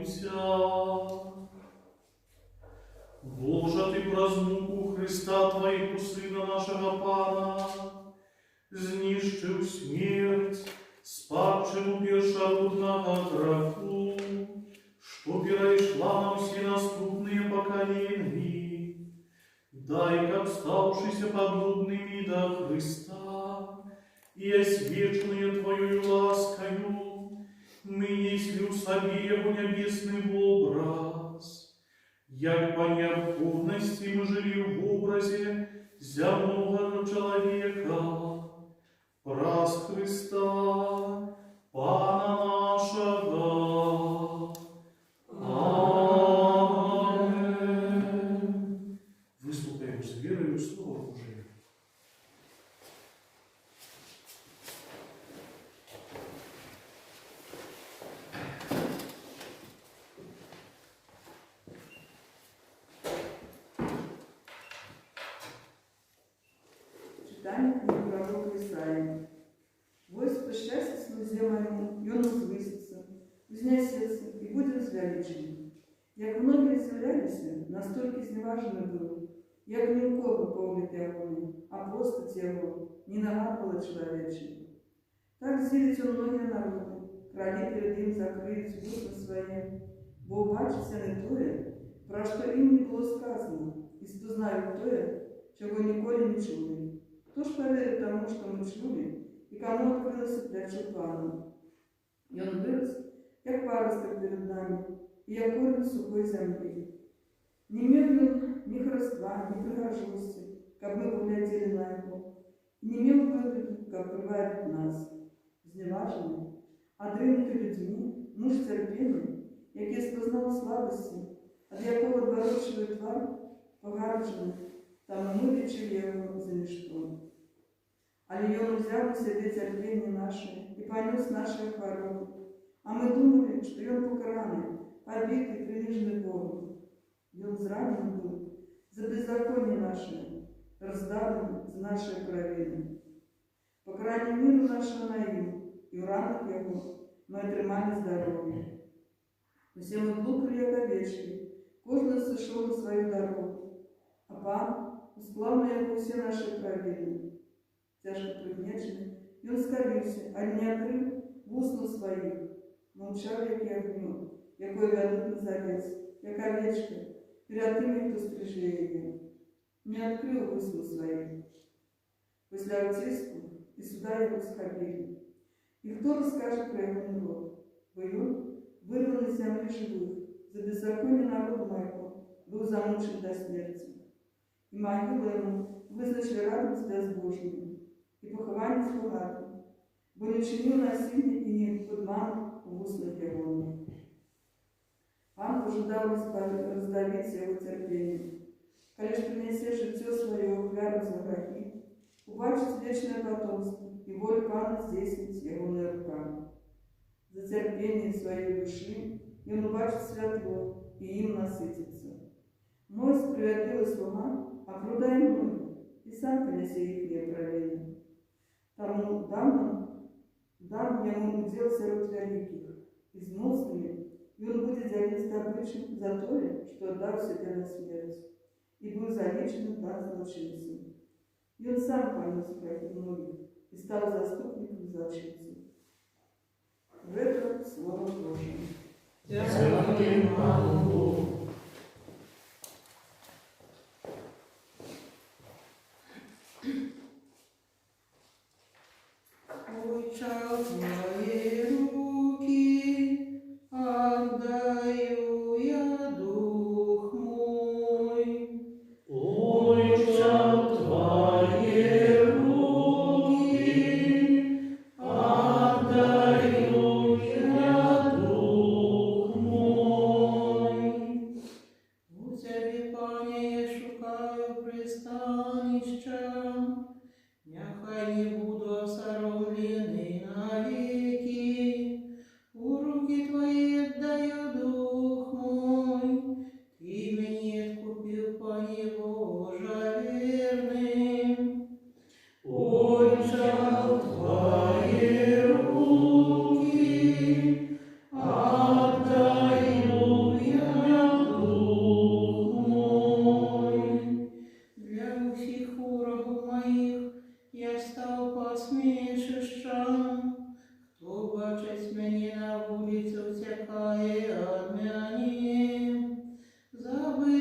помолимся. Боже, Ти про муку Христа Твоего Сына нашего Пана знищив смерть, спадшему першородного греху, что перешла нам все наступные поколения. Дай, как ставшийся подобными до Христа, и освеченные Твоею ласкою, мы несли в себе Его небесный образ, як по необходности мы жили в образе земного человека, праз Христа, Пана нашего. Аминь. Выступаем с верою в Слово Божие. Читание книги пророка Исаии. «Войско счастья слузе моему, и он возвысится, вознесется и будет возвеличен. Як многие изъявлялись, настолько изневажены был, як ни у кого погляд его, а просто тело, не нагадывало человечье. Так зілить он многие народы, кралі перед ним закриють вуста своє, бо бачиться не тоє, про що їм не було сказано, і спознають тоє, чого ніколи не чули. Хто ж повірить тому, що ми чули, і кому відкрилося плечо Пана? І он вирос, як паросток перед нами, і як корінь сухої землі. Не мав він ні хроства, ні пригожості, каб ми погляділи на його, і не мав вигляду, як привають нас, зневажений, отринутий людьми, муж терпінний, який спознав слабості, від якого дворочливий твар погарджений, там ми лічили його за ніщо. Але він взяв на себе терпіння наше і понес наші хвороби. А ми думали, що він покараний, побитий, принижений Богом. Він зранений був за беззаконие наше, роздавлений за наші провини. Покарання миру нашого на їм, і в ранах його ми отримали здоров'я. Усі ми блукали, як овечки, кожен сошов на свою дорогу, а Пан усклав на його всі наші провини. Тяжко пригнечений, він скалився, а не открив вуснув своїх, мовчав, як ягню, якої ведуть на завес, як овечка, перед тими, хто стрижи її. Не открив вуснув своїх. Після утиску і суда його схопили. І хто розкаже про його народ? Бо він, вирваний з землі живих, за беззаконие народу моего, був замучен до смерти. І могилу йому визначили радость безбожною, і поховання з багатим, бо не чинив насилля і не подман у вуснах його. Пан пожидав роздавити його терпіння. Коли ж принесе життя своє охвяру за грехи, убачить вечне потомство, і волю Пана здійснить його на руках. За терпіння своєї душі він убачить світло і їм насититься. Мой справедливий слуга оправдай мною, і сам понесе їхнє провини. Тому дам йому удел серед великих, і з милостивими він буде ділити добычу за то, що отдав себе на смерть, і був залічений над злочинцем. Він сам понес грехи многих і став заступником злочинців. В это Слово Божие. Дякую вам, Богу. Отче, в твои руки отдаю я дух мой. Отче, в Твои руки отдаю я дух мой. У тебе, Пане, я шукаю пристанища, нехай не буду осоромлений навеки. У руки Твои отдаю дух мой, Ты меня откупил, Пане Боже верным. Отче, в Твои руки отдаю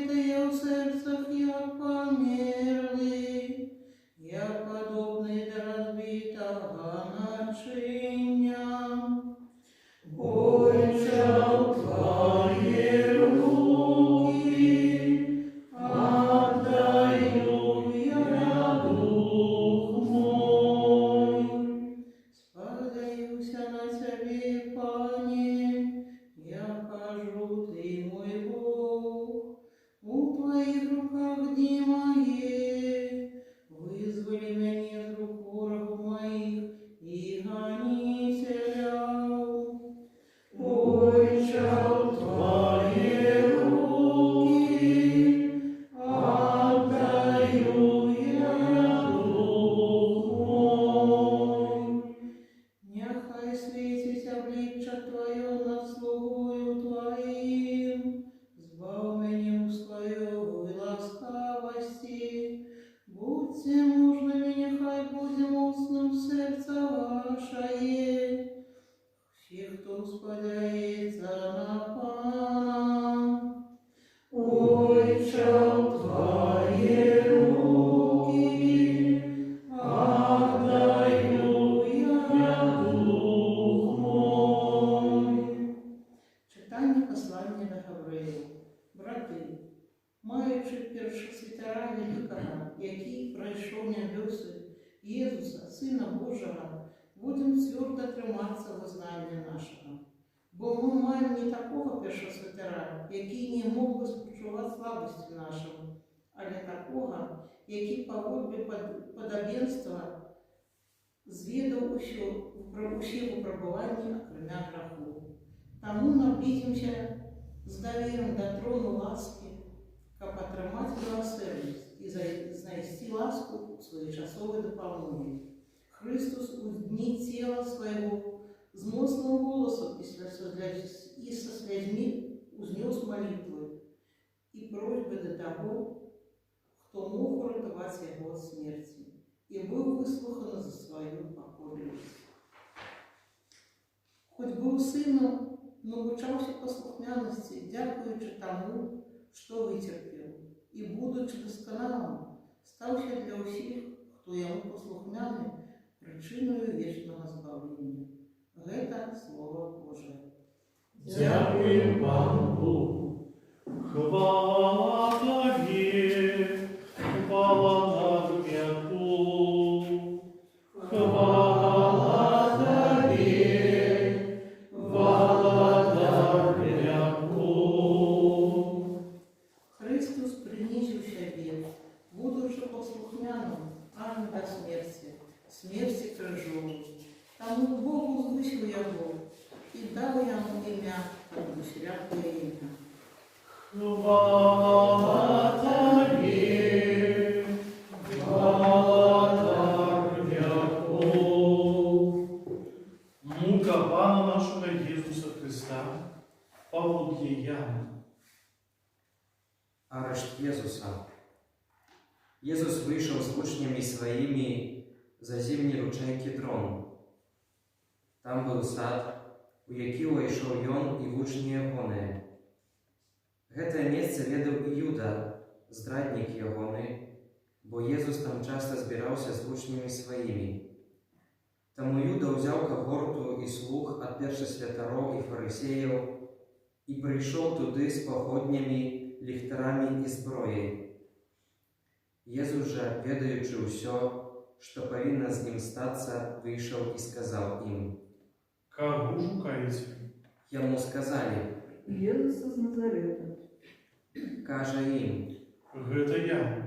забитые у серцах, як померли, я подобний до розбитого начиня. Ойче, Твои руки отдаю я дух мой. Сподаюся на Тебе, Пане, я кажу, Ты мой Бог. У Твоих руках дни мои, вызволи меня из рук ворогов моих и гонителя. Ойче, Твои руки отдаю я дух мой. Нехай світить обличчя Твоє над слугою Твоїм, збав мені у своєї ласкавості, будьте мужними, нехай буде муцним серце ваше. Всі, хто сподяється на Пана. Ойче, Твои руки отдаю я дух мой. Читання послання до Гавреїв. Брати, маючи першосвятара великого, який пройшов небеси, Єсуса, Сина Божого, будемо твердо триматися визнання нашого. Бо ми маємо не такого першосвятара, який не мог би спочувати слабості нашим, але такого, який по волі подобенства звідав усі випробування, окремя граху. Тому наблизимся з довір'ям до трону ласки, як отримати милосердість і знайти ласку в своєчасовій допомогі. Христос у дні тіла свого з моцним голосом і со слезьми узнес молитви і просьби до того, хто мог урятувати його від смерті, і був вислуханий за свою покорність. Хоч був сином, но обучався послухняності, дякуючи тому, що витерпів, і, будучи досконалим, стався для усіх, хто йому послухняний, причиною вічного збавлення. Гэта Слово Боже. Дякуємо Пану Богу. Хвала Тобі, хвала Нав'яку. Хвала Тобі, хвала Нав'яку. Христос принизив себе, будучи послухняним аж до смерті крижової. Тому Богу звисив його і дав йому ім'я, як усіляке ім'я. Хвала Тобі, хвала Нав'яку. Мука Пана нашого Ісуса Христа, поводіяння. Арешт Єзуса. Єзус вийшов з учнями своїми за зимній ручей Кідрон. Там був сад, у який увійшов Йон і вучні Ягони. Гэта месце ведаў і Юда, здраднік Ягони, бо Єзус там часто збирався з учнями своїми. Тому Юда взяв когорту і слуг ад першосвятаров і фарисеїв і прийшов туди з погоднями, ліхтарами і зброєю. Єзус же, ведаючи усё, што павінна з ним статься, вийшов і сказав їм: Кого шукаєте? Йому сказали, Єсуса з Назарета. каже їм: Гэта я.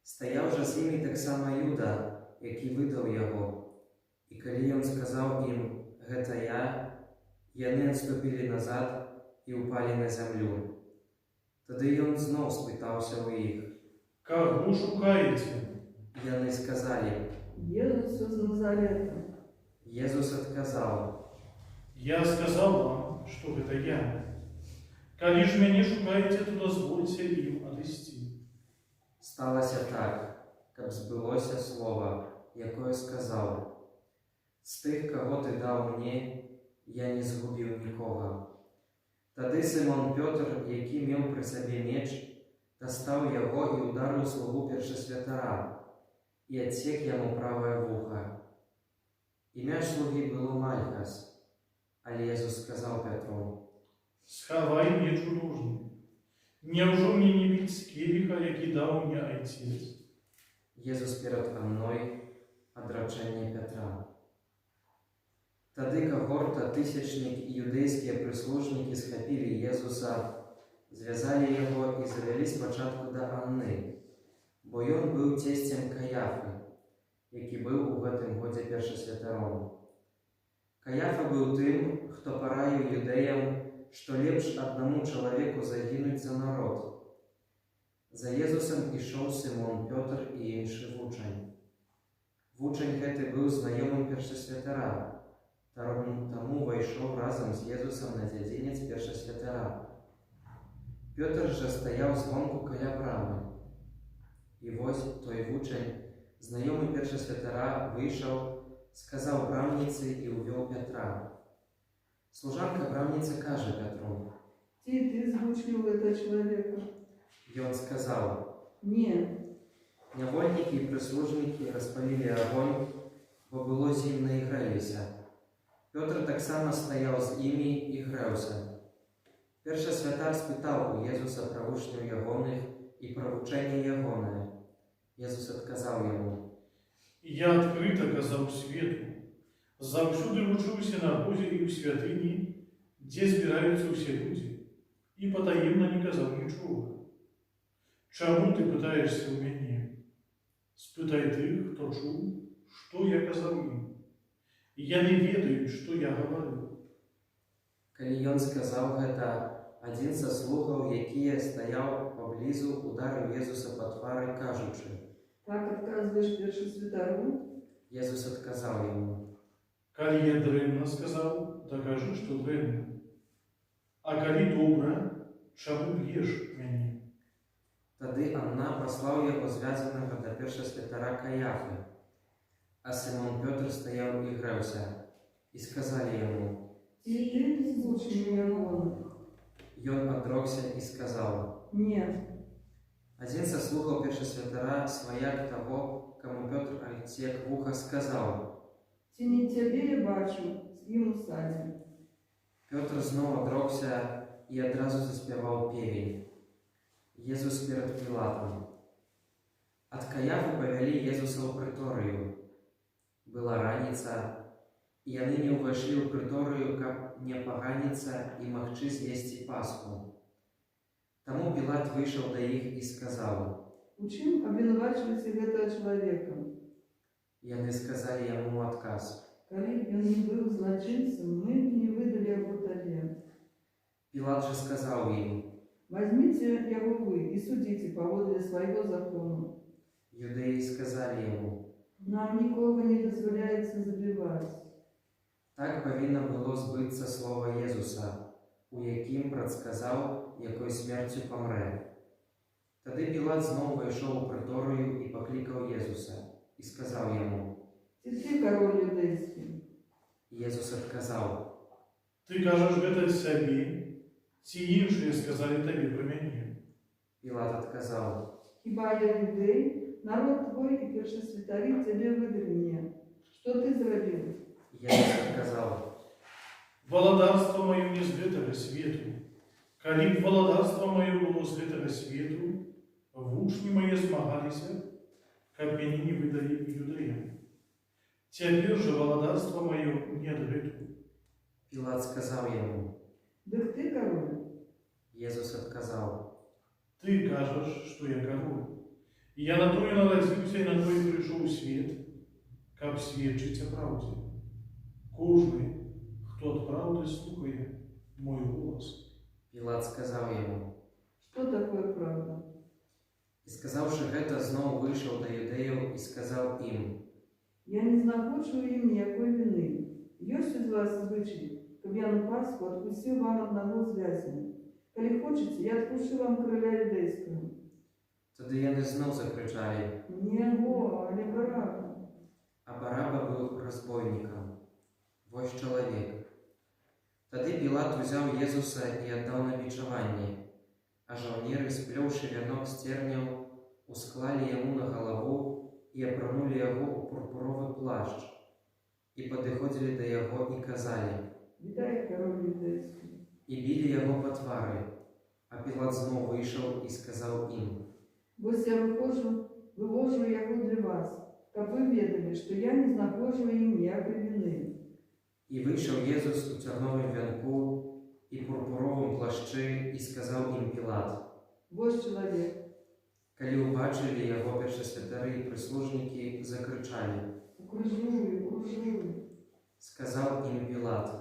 Стояв же з ними так само Юда, який видав його. І коли він сказав їм: «Гэта я», яны відступили назад і упали на землю. Тоді він знов спитався у їх: Кого шукаєте? Яны сказали. Єсуса з Назарета. Єсус відказав: Я сказав вам, що гэта я. Коли ж мене шукаєте, то дозвольте їм одести. Сталося так, як збилося слово, яке сказав: з тих, кого ти дав мені, я не згубив нікого. Тады Сымон Пётр, які меў пры сабе меч, дастаў яго і ударыў слугу першасвятара, і адсек яму правае вуха. Імя слугі было Мальхас, але Езус сказаў Петру: Схавай меч у ножны. Няўжо мне не піць з келіха, які даў мне Айцец? Езус перад Анной адрачэнне Петра. Тады кагорта, тысячнік і юдэйскія прыслужнікі схапілі Езуса, звязалі яго і завялі спачатку да Анны, бо ён быў цесцем Каяфы, які быў у гэтым годзе першасвятаром. Каяфа быў тым, хто параіў юдэям, што лепш аднаму чалавеку загінуць за народ. За Езусам ішоў Сымон Пётр і іншы вучань. Вучань гэты быў знаёмым першасвятара, таму ўвайшоў разам з Езусам на дзядзінец першасвятара. Пётр жа стаяў звонку каля брамы. І вось той вучань, знаёмы першасвятара, выйшаў, сказаў брамніцы і ўвёў Петра. Служанка брамніцы кажа Петру: Ты звучил этого человека? Ён сказаў: Нет. Нявольнікі і прыслужнікі распалілі агонь, бо было зімна і грэліся. Пётр таксама стаяў з імі і грэўся. Першасвятар спытаў у Езуса пра вучняў ягоных і пра вучэнне ягонае. Езус адказаў яму: Я адкрыта казаў свету. Заўсёды вучыўся на Бозе і ў святыні, дзе збіраюцца ўсе людзі, і патаемна не казаў нічога. Чаму ты пытаешься ў мяне? Спытай тых, хто чуў, што я казаў ім. Яны ведаюць, што я гаварыў. Калі ён сказаў гэта, адзін са слугаў, якія стаяў паблізу, ударыў Езуса па твары, кажучы: Так отказываешь першосвятару? Езус адказаў яму: Калі я дрэнна сказаў, дакажы, што дрэнна. А калі добра, чаму б'еш мяне? Тады Анна паслаў яго звязанага да першасвятара Каяфы, а Сымон Пётр стаяў і грэўся, і сказалі яму: Ты звучил ягоных? Ён адрокся і сказаў: Нет. Адзін са слугаў першасвятара, сваяк таго, каму Пётр адсек вуха, сказаў: Ці не цябе я бачу з ім у садзе? Пётр зноў адрокся і адразу заспяваў певень. Езус перад Пілатам. Ад Каяфы павялі Езуса ў прыторыю. Была раніца, і яны не ўвайшлі ў прыторыю, каб не паганіцца і магчы з'есці Пасху. Таму Пілат выйшаў да іх і сказаў: У чым абвінавачваеце гэтага чалавека? Яны сказалі яму ў адказ: Калі б ён не быў злачынцам, мы б не выдалі яго табе. Пілат жа сказаў ім: Возьмите яго вы і судзіце паводле свайго закону. Юдэі сказалі яму: Нам нікога не дазваляецца забіваць. Так павінна было збыцца слова Езуса, у якім прадсказаў, якой смерцю памрэ. Тады Пілат зноў увайшоў у прыторыю і паклікаў Езуса і сказаў яму: Ці ты кароль юдэйскі? Езус адказаў: Ты кажаш гэта сабе, ці іншыя сказалі табе пра мяне? Пілат адказаў: Хіба я юдэй? Народ твой і першасвятары цябе выдалі мне. Што ты зрабіў? Езус адказаў: Валадарства маё не з гэтага свету. Калі б валадарства маё было з гэтага свету, вучні мае змагаліся, каб мяне не выдалі юдэям. Цяпер жа валадарства маё не адгэтуль. Пілат сказаў яму: Дык ты кароль? Езус адказаў: Ты кажаш, што я кароль. Я на тое нарадзіўся і на тое прыйшоў у свет, каб сведчыць о праўдзе. Кожны, хто ад праўды слухае мой голас. Пілат сказаў яму: Што такое правда? І сказаўшы гэта, зноў выйшаў да юдэяў і сказаў ім: Я не знаходжу ў ім ніякой віны. Ёсць у вас звычай, каб я на Пасху адпусціў вам аднаго звязня. Калі хочаце, я адпушчу вам караля юдэйскага. Тады яны зноў закрычалі: Не яго, але Бараба. А Бараба быў разбойнікам. Вось чалавек. Тады Пілат узяў Езуса і аддаў на бичаванне, а жаўнеры, сплёўшы вянок з церняў, усклалі яму на галаву і апранулі яго ў пурпуровы плашч, і падыходзілі да яго і казалі: «Вітай, король юдейский». і білі яго па твары. А Пілат зноў выйшаў і сказаў ім: «Вось я вывожу яго для вас, каб вы ведалі, што я не знаходжу ім ніякай віны». І выйшаў Езус у цярновым вянку і пурпуровым плашчы і сказаў ім Пілат: «Вось чалавек». Калі ўбачылі яго першасвятары і прыслужнікі, закрычалі. «Укрыжуй, укрыжуй». Сказаў ім Пілат: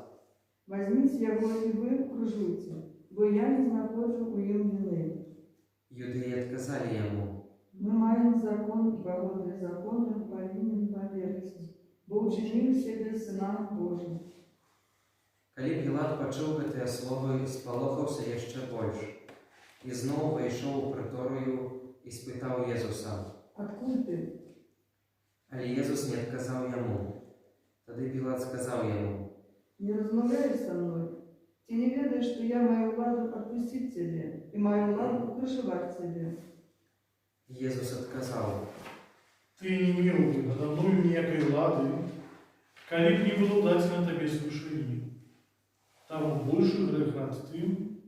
«Возьміце яго і вы укрыжуйце, бо я не знаходжу у ім віны». Юдэі адказалі яму: Мы маем закон, і паводле закону павінен паверыць, бо ўчыніў сябе сынам Божым. Калі Пілат пачуў гэтыя словы, спалохаўся яшчэ больш і зноў увайшоў у прыторыю і спытаў Езуса: «Адкуль ты?» Але Езус не адказаў яму. Тады Пілат сказаў яму: «Не размаўляй са мной. Ці не ведаеш, што я маю ўладу адпусціць цябе і маю ўладу укрыжаваць цябе?» Езус адказаў: Ты не меў бы надо мною ніякай лады, калі б не было дадзена табе звышыні. Там большы грэх над тым,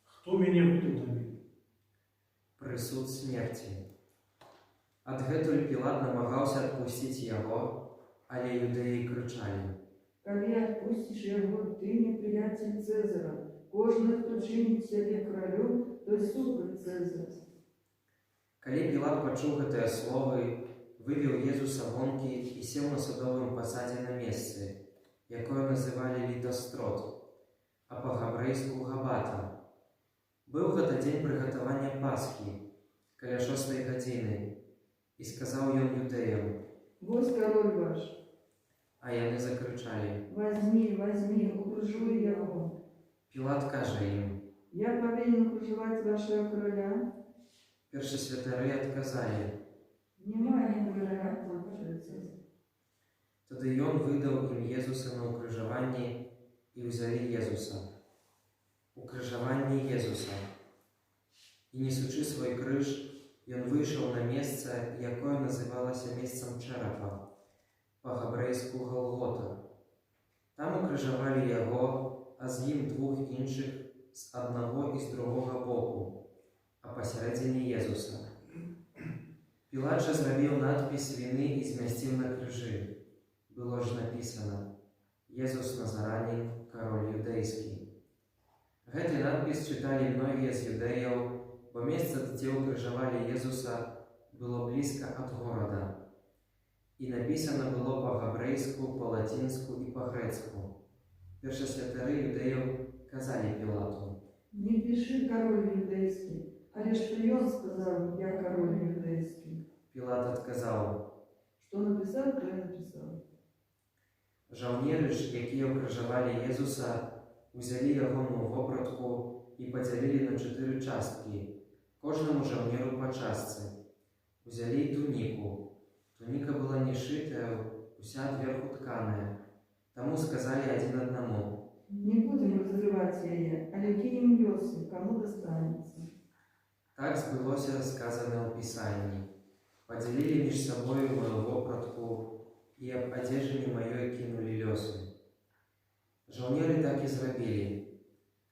хто мяне выдаў табе». Прысуд смерці. Адгэтуль Пілат намагаўся адпусціць яго, але юдэі крычалі: «Калі адпусціш яго, ты непрыяцель Цэзара. Кожны, хто чыніць сябе каралём, той супраць Цэзара». Калі Пілат пачуў гэтыя словы, вывеў Езуса вонкі і сеў на судовым пасадзе на месцы, якое называлі Літастрот, а па-габрэйску Габата. Быў гэта дзень прыгатавання Пасхі, каля 6 гадзіны, і сказаў ён юдэям: «Вось король ваш». А яны закрычалі. «Возьми, возьми, укрыжуй яго». Пілат кажа ім: «Я павінен укрыжаваць вашего короля». Першасвятары адказалі: «Нема короля, Цэзар». Тады ён выдаў ім Езуса на ўкрыжаванні і ўзялі Езуса. Укрыжаванне Езуса. І несучы свой крыж, ён выйшаў на месца, якое называлася месцам чэрапа, па-габрэйску Галгота. Там укрыжавалі яго, а з ім 2 іншых з аднаго і з другога боку, а пасярэдзіне Езуса. Пілат жа зрабіў надпіс віны і змясціў на крыжы. Было ж напісана: «Езус Назаранін, кароль юдэйскі». Гэты надпіс чыталі многія з юдэяў, бо месца, дзе укрыжавалі Езуса, было блізка ад горада. І напісана было па-габрэйску, па-лацінску і па-грэцку. Першасвятары юдэяў казалі Пілату: «Не пиши король юдейский, але что ён сказал, я король юдейский». Пілат адказаў: Что написал, то и написал. Жаўнеры ж, якія ўкрыжавалі Езуса, узялі ягоную вопратку і падзялілі на 4 часткі, кожнаму жаўнеру па частцы. Узялі і туніку. Туніка была не шытая, уся адверху тканая. Таму сказалі адзін аднаму: «Не будем разрывать яе, але кинем лёсы, кому достанется». Так збылося сказанае ў Пісанні: «Падзялілі між сабою маю вопратку і аб адзежыне маёй кінулі лёсы». Жаўнеры так і зрабілі.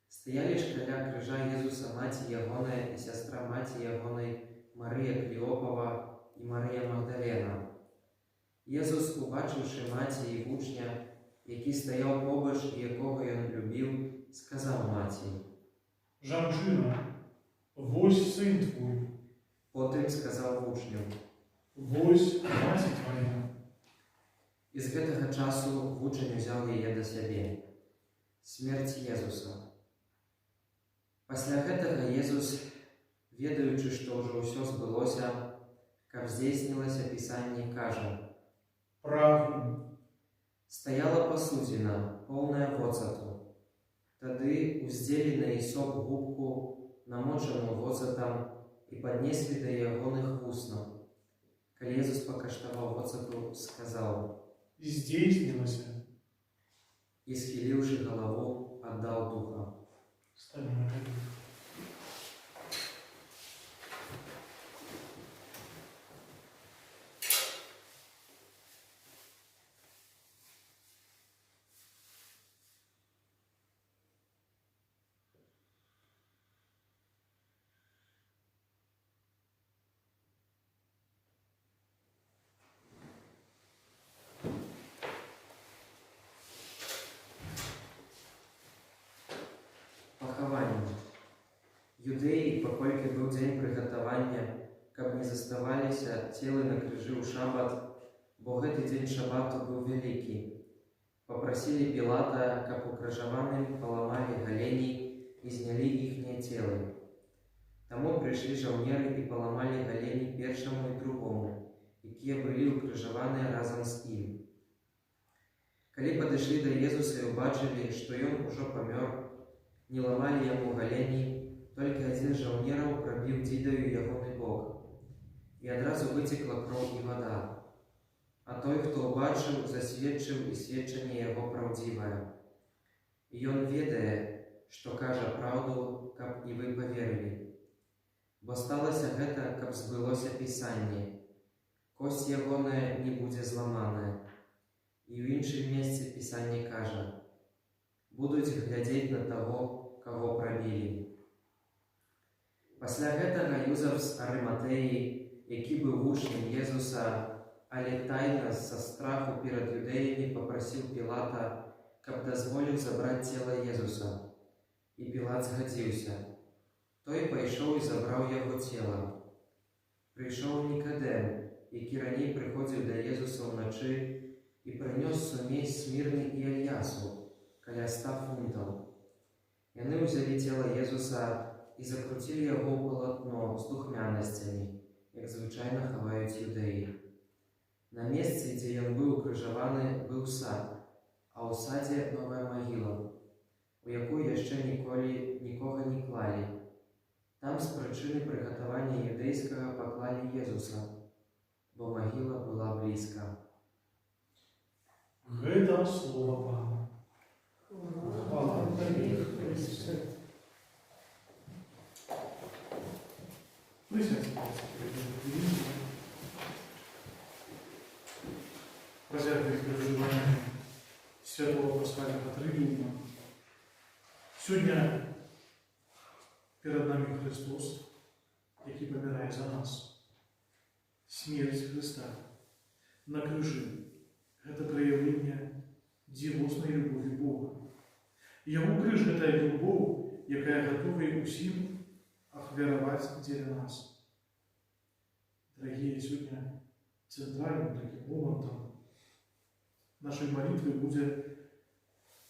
Стаялі ж каля крыжа Езуса маці ягоная і сястра маці ягонай Марыя Клеопава і Марыя Магдалена. Езус, убачыўшы маці і вучня, які стаяў побач і якога ён любіў, сказаў маці: «Жанчына, вось сын твой». Потым сказаў вучню: «Вось маці твоя». І з гэтага часу вучань узяў яе да сябе. Смерць Езуса. Пасля гэтага Езус, ведаючы, што ўжо ўсё збылося, каб здзейснілася Пісанне, кажа: «Прагну». Стаяла пасудзіна, поўная воцату. Тады уздзелі на ісоп губку, намочаную воцатам, і паднеслі да ягоных вуснаў. Калі Езус пакаштаваў воцату, сказаў: «Здзейснілася». І, схіліўшы галаву, отдал Духа. Станем на колени. Пахаванне. Юдэі, паколькі быў дзень прыгатавання, каб не заставаліся целы на крыжы ў шабат, бо гэты дзень шабату быў вялікі, папрасілі Пілата, каб укрыжаваным паламалі галені і знялі іхнія целы. Таму прыйшлі жаўнеры і паламалі галені першаму і другому, якія былі укрыжаваныя разам з ім. Калі падышлі да Езуса і ўбачылі, што ён ужо памёр, не ламалі яму галені, толькі адзін з жаўнераў прабіў дзідаю ягоны бок, і адразу выцекла кроў і вада. А той, хто ўбачыў, засведчыў, і сведчанне яго праўдзівае. І ён ведае, што кажа праўду, каб і вы паверылі. Бо сталася гэта, каб збылося Пісанне. Косць ягоная не будзе зламаная. І ў іншым месцы Пісанне кажа: будуць глядзець на таго, каго прабілі. Пасля гэтага Юзаф з Арыматэі, які быў вучнем Езуса, але тайна са страху перад юдэямі папрасіў Пілата, каб дазволіў забраць цела Езуса. І Пілат згадзіўся. Той пайшоў і забраў яго цела. Прыйшоў Нікадэм, які раней прыходзіў да Езуса ўначы і прынёс сумесь смірны і Эльясу, каля 100 фунтаў. Яны ўзялі цела Езуса і закруцілі яго ў палатно з духмянасцямі, як звычайна хаваюць юдэі. На месцы, дзе ён быў укрыжаваны, быў сад, а ў садзе новая магіла, у якую яшчэ ніколі нікога не клалі. Там з прычыны прыгатавання юдэйскага паклалі Езуса, бо магіла была блізка. Гэта слова Пана. Хвала Табе, Христе. Присядьте, прозябли переживания святого пасхального тридума. Сегодня перед нами Христос, який помирає за нас. Смерть Христа на крыжы – это проявление дивозной любови Бога. Его крыж – это любовь, якая готова и усім ахвяровать дзеля нас. Дорогие, сегодня центральным таким моментом нашей молитвы будет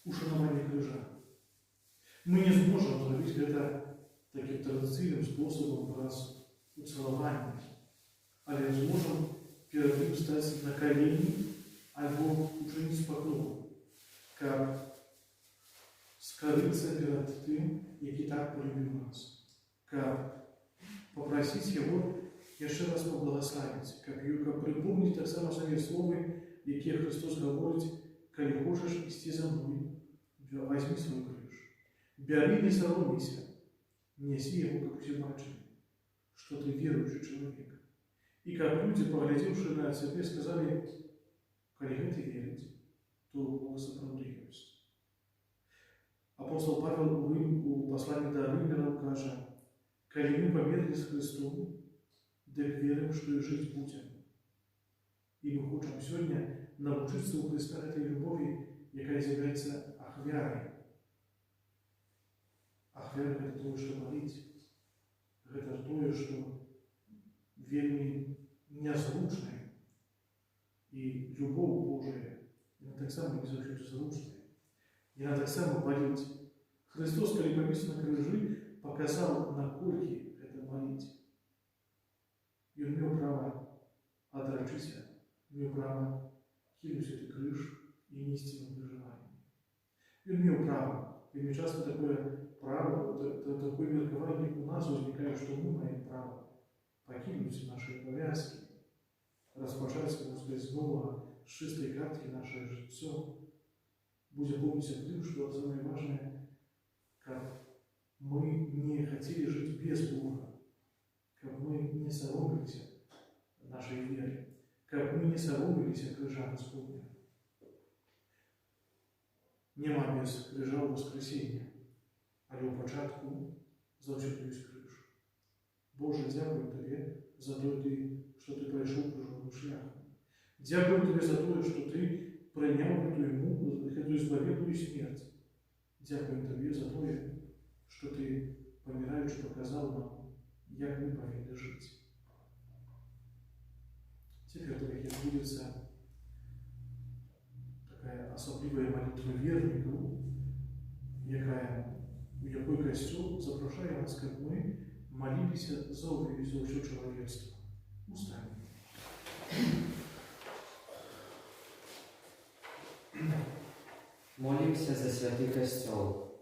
ушанаванне крыжа. Мы не сможем зрабіць гэта таким традыцыйным способом праз уцалаванне, але зможем перад ім стаць на колени альбо учыніць паклон, каб скарыцца перад тым, які так полюбіў нас, каб попросіць яго яшчэ раз поблагословіць, каб припомніць таксама самі словы, якія Христос гаворыць: калі хочаш ісці за мной, возьми свой крыж, бяры, не саромейся, неси яго, как усе бачылі, што ты веруючы чалавек. І каб людзі, паглядзеўшы на цябе, сказалі: калі гэты верыць, то Бог сапраўды ёсць. Апостол Павел у посланні да Рымлянам кажа: калі мы памерлі з Христом, дык верым, што і жыць будзем. І мы хочам сёння навучыцца ў Христа гэтай любові, якая з'яўляецца ахвярай. Ахвяра – гэта тое, што маліць. Гэта тое, што вельмі нязручнае. І любоў Божая, яна таксама не заўсёды зручная. Яна таксама баліць. Христос, калі павіс на крыжы, паказаў, наколькі гэта баліць. Ён меў права адрачыся, меў права кінуць гэты крыж і несці на крыжаванне. Ён меў права. Вельмі часто такое право, такое меркаванне у нас узнікае, што мы маем права пакінуць нашы абавязкі, распачаць, можна сказаць, з новага, з чыстай карткі нашае жыццё. Будзе помніць аб тым, што самае важнае как мы не хотели жить без Бога, как мы не соромились нашей веры, как мы не соромились крижа Господня. Нема без крижа Воскресіння, але у початку завжди є криж. Боже, дякую Тобі за те, що Ти пройшов крижовим шляхом. Дякую Тобі за те, що Ти прийняв эту избавительную смерть. Дякую Тобі за те, що Ти, помираючи, показав нам, як ми повинні жити. Тепер, дорогі, відбудеться така особлива молитва вірників, у якій Костюл запрошує нас, як ми молилися за все человечество. Устанем. Молимся за святий Костел.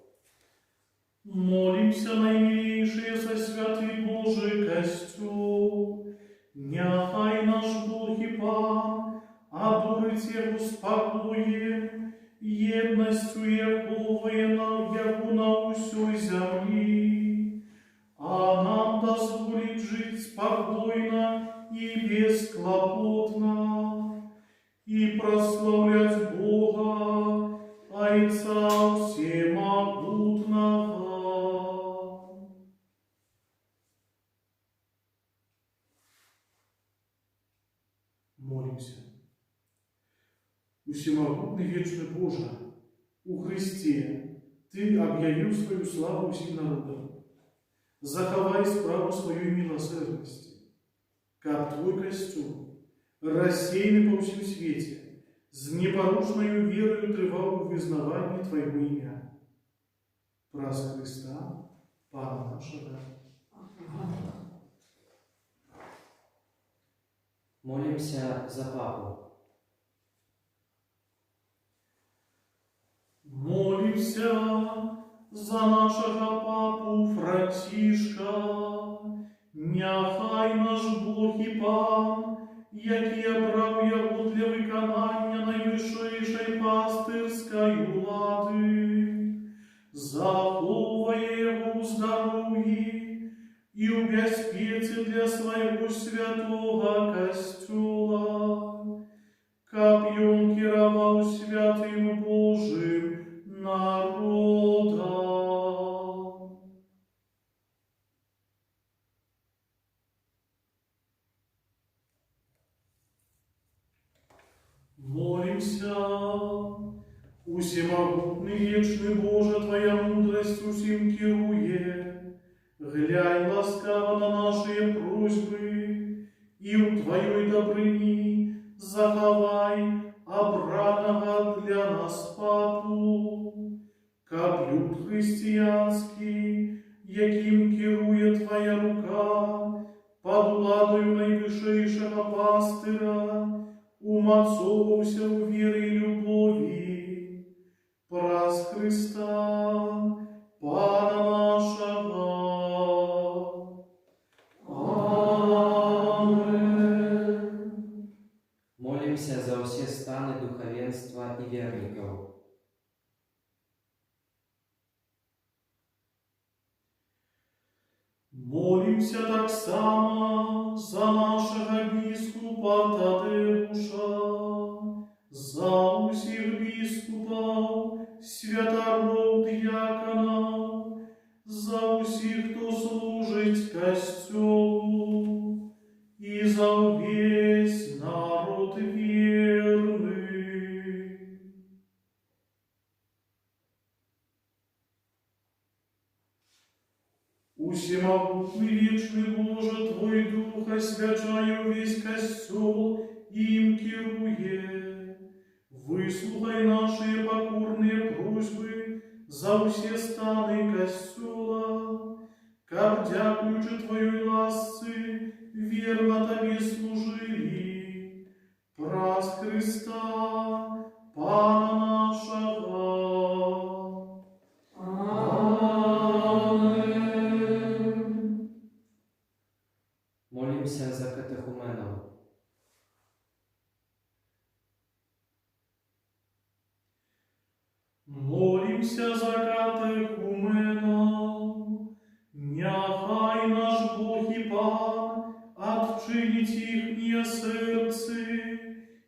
Молимся, наимилейший, за святый Божий Костюл. Нехай наш Бог и Пан одурить его спокоем, едностью Яковы, яку на усей земли, а нам дозволить жить спокойно и бесклопотно, и прославлять Бога, Отца Всемогутного. Молимся. Всемогутный вечный Боже, у Христе Ты объявил свою славу всем народам. Заховай справу свою милосердности, как Твой костюм, рассеянный по всем свете, с непорушною верою тривал в вызнавании Твоего имя. Праз Христа, Пана нашего. Молимся за Папу. Молимся за нашего Папу Францишка, нехай наш Бог і Пан, який обрав його для виконання найвищої пастирської влади, заховує його у здоров'ї і у безпеці для свого святого Костюла, каб он керовал святым Божим народом. Молимся, всемогутный вечный Боже, Твоя мудрость усім керує, глянь ласкаво на наши просьбы, и у Твоей добрыни заховай обраного для нас Папу, как люд християнский, яким керує Твоя рука, под владою найвищейшего пастира, умацовався у вірі і любові, праз Христа, Пана нашого. Amen. Молимся за все станы духовенства и верников. Молимся так само за нашего біскупа Тадеуша, за усіх біскупів, святоров, діяконів, за усіх, хто служить Костюлу, і за весь народ вірний. Всемогутный вечный Боже, Твой Дух освячає весь Костюл, им керує. Выслухай наши покорные просьбы за все станы Костюла, как, дякуючи Твоей ласці, верно Тобі служили, праз Христа, Пана нашего. Молимся за катехуменов. Молимся за катехуменов. отчинить ихние сердце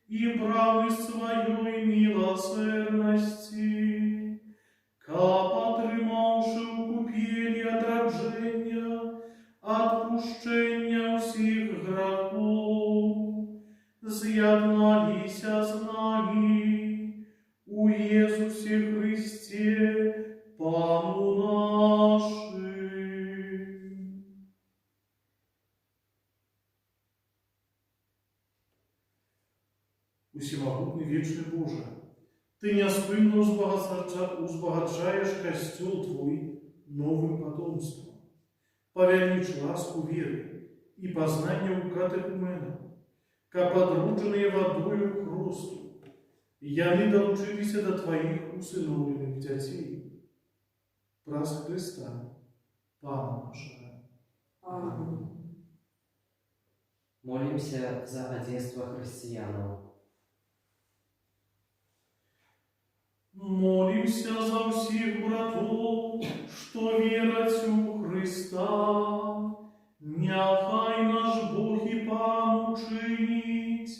и брамы своей милосердности, как отрымавши укупение драджения, отпущения всех грехов, з'єдналися з нами у Єсусі Христі, Пану нашим. Усемогутный вечный Боже, Ты неоспымно узбогачаешь костел Твой новым потомством, повелич ласку веры и познание у катехуменов, ка подруженные водою хрусту, яны долучилися до Твоих усыновленных детей, праз Христа, Пана нашего. Аминь. Молимся за одинство христианов. Молимся за всех братов, что верят у Христа, няхай наш Бог и Пан учинить,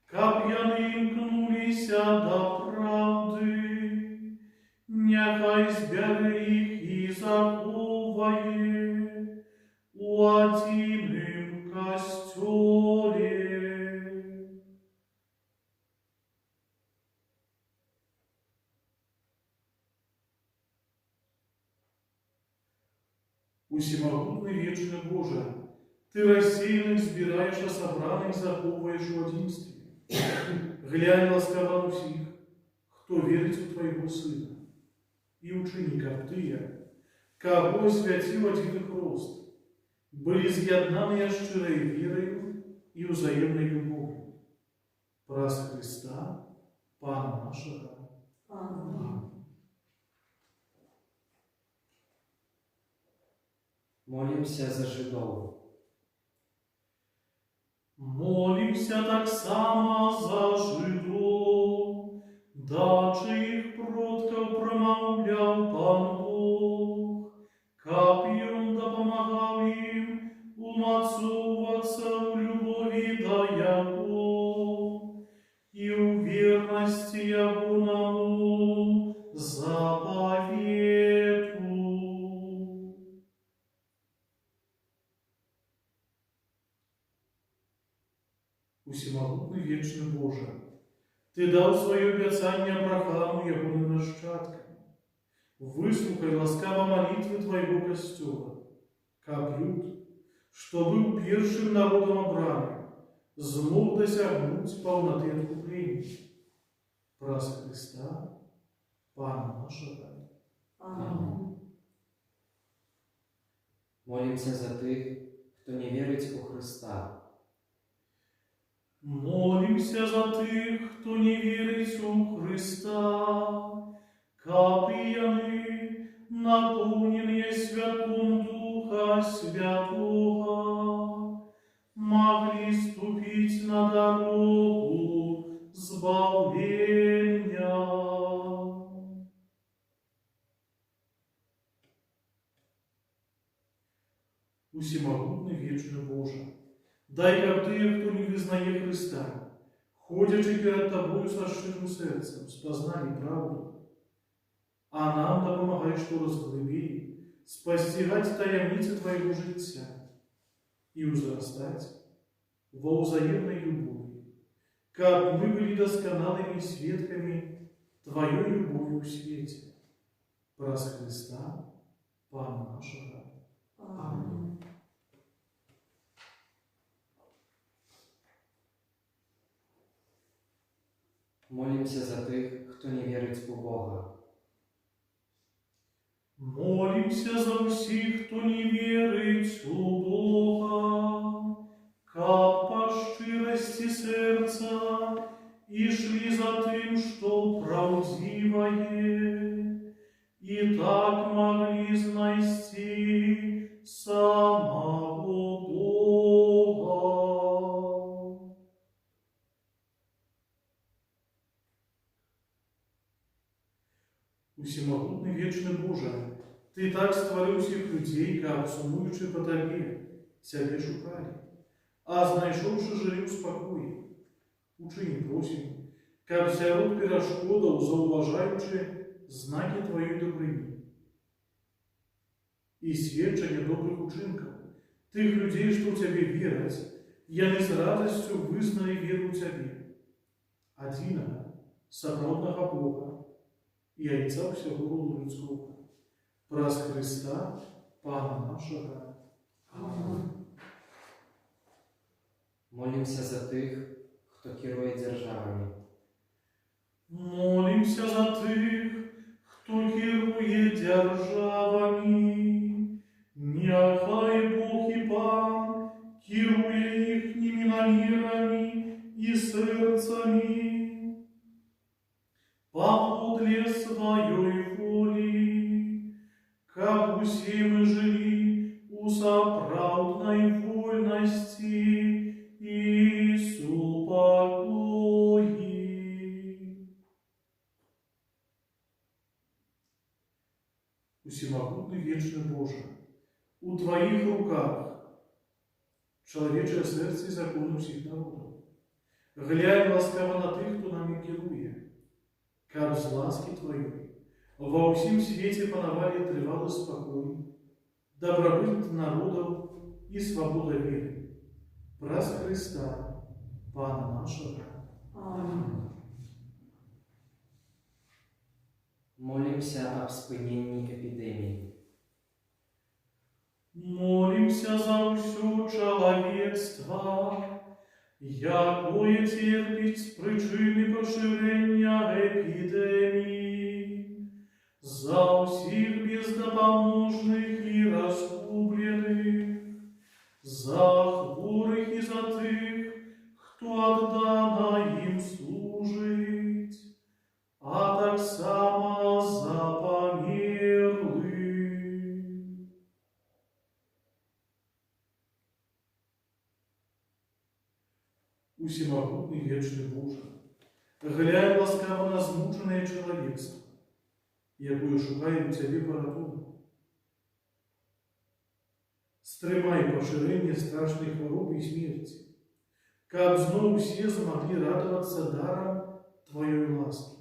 как яны имкнулися до правды, няхай збере их и заховає у одиным костеле. Усемогутный вечный Боже, Ты рассеянных збираешь, а собраных заховываешь в одинстве. Глянь ласкаво на всех, кто верит в Твоего Сына, и учини, как Ты, кого святил один их рост, были з'єднаны щирой верою и взаимной любовью. Праз Христа, Пана нашего. Аминь. Молимся за жидов. Молимся так само за жидов, дачи их продков промовлял Пан Бог, копьем допомагал им умацовываться в любови до Яго, и в верности Его нам заповедую. Усемогутный вечный Боже, Ты дал свое обещание Аврааму и его нащадкам. Выслухай ласкаво молитвы Твоего костела, как люд, что был первым народом Авраама, змог досягнуть полноты откупления. Праз Христа, Пана нашего. Аминь. Молимся за тих, хто не вірить у Христа. Молимся за тих, хто не вірить у Христа, капияны, наполненные святом Духа Святого, могли ступить на дорогу избавления. Усемогутный вечный Боже, дай, как Ты, кто не визнає Христа, ходячи перед Тобою со щирим серцем, спознали правду, а нам допомагай, що розглибі, спостигать таємниці Твоего життя и узрастать во взаимной любови, как мы были досконалыми свидками Твоей любовью в свете. Праз Христа, Пана нашего. Аминь. Молимся за тих, хто не вірить у Бога. Молимся за всіх, хто не вірить у Бога, как по щирости сердца и шли за тем, что правдивое, и так могли знайти самого Бога. Усемогутный вечный Боже, Ты так створив всіх людей, как сумуючи по Тобі, себе шукали. а знайшовши жили у спокої. Учині просимо, каб сярод перашкодаў, заўважаючы знакі Твоей добрыні і сведчання добрых учынкаў, тых людзей, што ў Цябе вераць, яны з радасцю вызналі веру ў Цябе, адзінага, сапраўднага Бога і Айца ўсяго роду людскога, праз Христа, Пана нашага. Амінь. Молімся за тих, хто керує державами. Молимся за тих, хто керує державами. Нехай Бог і Пан керує їхніми намірами і серцями. Поводле своей воли, как усе мы жили у сапраўднай вольности и супокои. Усемогутный вечный Боже, у Твоих руках человечее сердце и законы всех народов. Глянь ласкаво на тых, кто нами керує, как з ласки Твоей во всем свете пановали тривалый спокой, добробыт народов и свобода веры. Праз Христа, Пана нашего. Амінь. Молимся об спиненні епідемії. Молимся за всё человечество, якое терпит с причины поширения эпидемии, за всех бездопоможных и разгубленных, за хворых и за тых, кто отдано им служить, а так само за померлых. Усемогутный вечный Боже, глянь ласкаво на змученное человечество, якое шукає у Тебе порятунку. Стримай поширення страшної хвороби і смерті, каб знову всі змогли радуватися даром Твоєї ласки.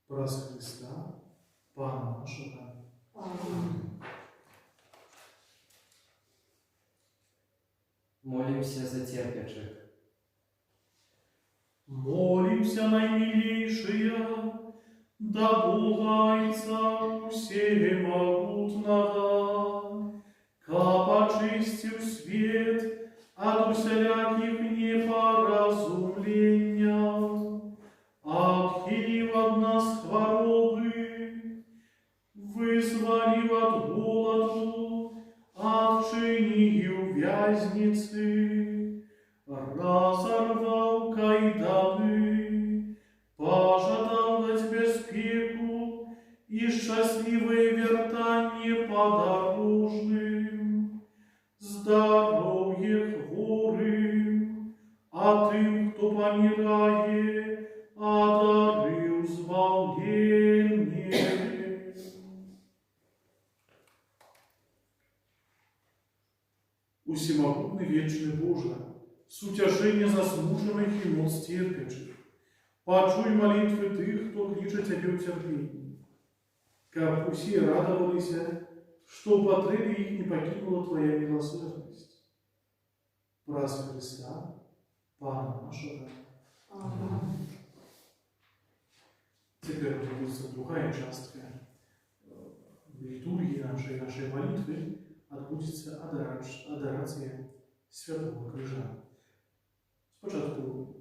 Праз Христа, Пана нашого. Амінь. Молимся за терпячих. Молимся, наимилейшие, да Бога Отца Всемогутного, каб очистил свет от усяляких непоразумления, отхилив от нас хворобы, вызволив от голоду, отчинив вязницы, разорвал кайданы, пожадал дать безпеку и счастливое вертание подорожным, здоровье хворым, а тым, кто помирает, одарил взволнение. Усемогутный вечный Боже, с утяжения заслуженных и моц терпячих, почуй молитвы тых, кто кличе Тебе в терпении, как усе радовались, что в потребе их не покинула Твоя милосердность. Праз Христа, Пана нашего. Амінь. Теперь отводится другая частка литургии нашей молитвы, отбудется адорация Святого Крижа. Спочатку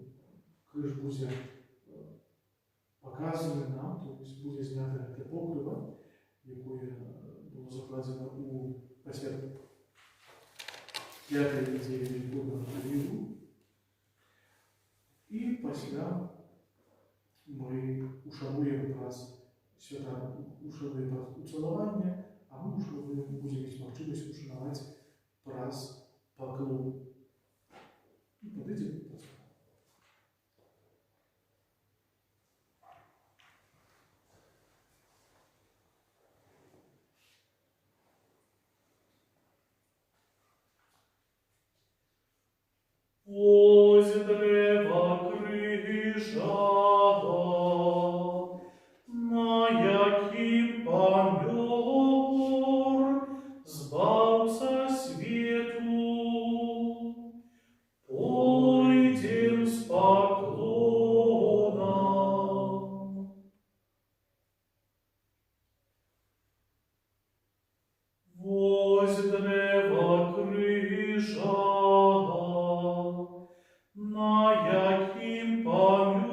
криж буде показаний нам, тобто буде знято те покриво, яке було закладено у після 5-й неділі Великого періоду. І після ми ушануємо праз свята, ушануємо праз уцілування, а ми будемо мати можливість ушанувати праз поклон. І подойдіть, будь ласка. Ось древа крижа, на яким помер збавца свету. Пойдем с поклоном. Вось древа крижа, на яким помер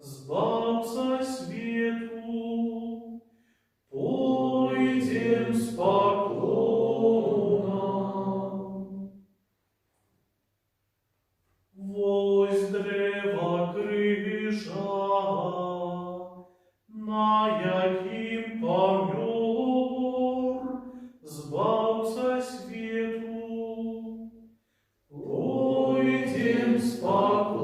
збавца свету. Пойдем с поклоном. Вось древа крижа, на яким помер збавца свету. Пойдем с поклоном.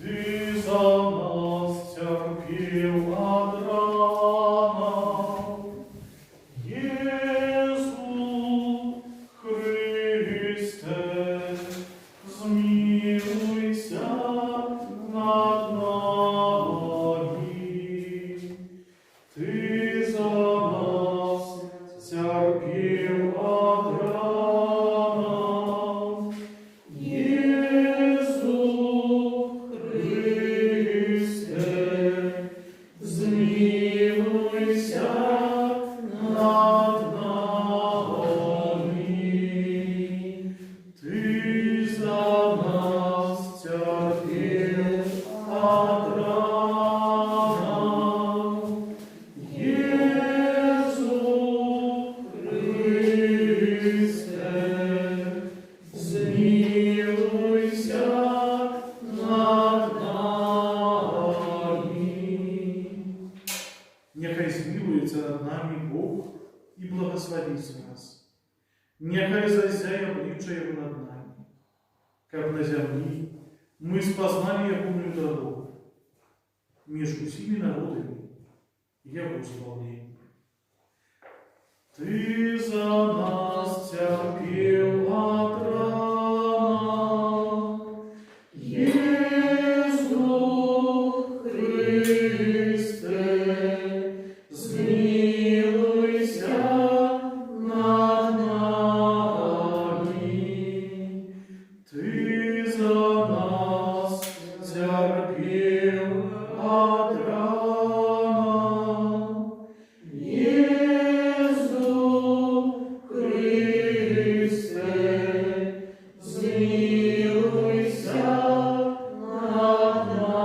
Ты за нас терпел от ран, Иисус Христе, zmiłuйся над нами. Ты за нас терпел от ран, Иисус Христе, zmiłuйся над нами. Ты за нас терпел от ран, Иисус Христе, zmiłuйся над нами. Нехай змилуется над нами Бог и благословит нас. Нехай зазяє обличчя Його над нами, как на землі ми спознали Ягоную дорогу, між усіми народами Його славлення. Ты за нас терпел от ран, Иисус Христе, zmiłuйся над нами. Ты за нас терпел от ран, Иисус Христе, zmiłuйся над нами.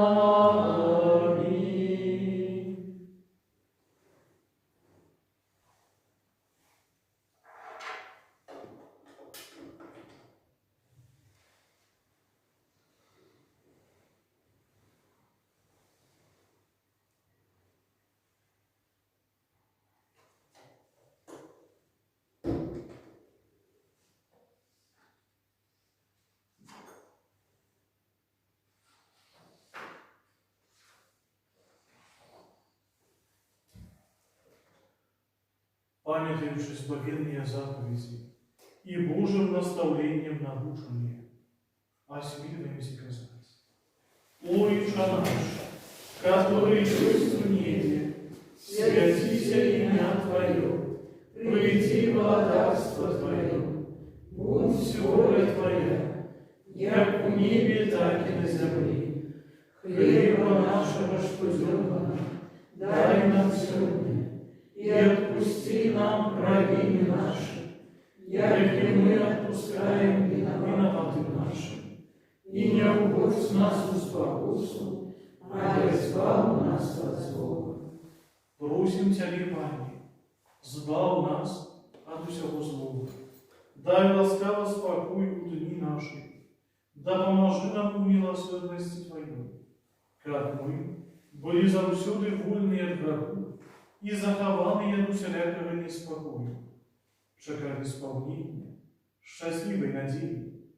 Памятуючи благовенные заповеди и Божьим наставлением наученные, осмеливаемся сказать: Отче наш, который есть в небе, дёрно, дай нам сегодня, и отпусти нам провины наши, яки мы отпускаем виноватым нашим. И не уводь нас в спокусу, а избав нас от злого. Просим Тебя, Пане, збав нас от усього злого. Дай ласкаво спокой у дни наши, да поможи нам в милосердности Твоей, как мы были завсюди вольны от греху и захованы от усялякого неспокою, чекая исполнения счастливой надеи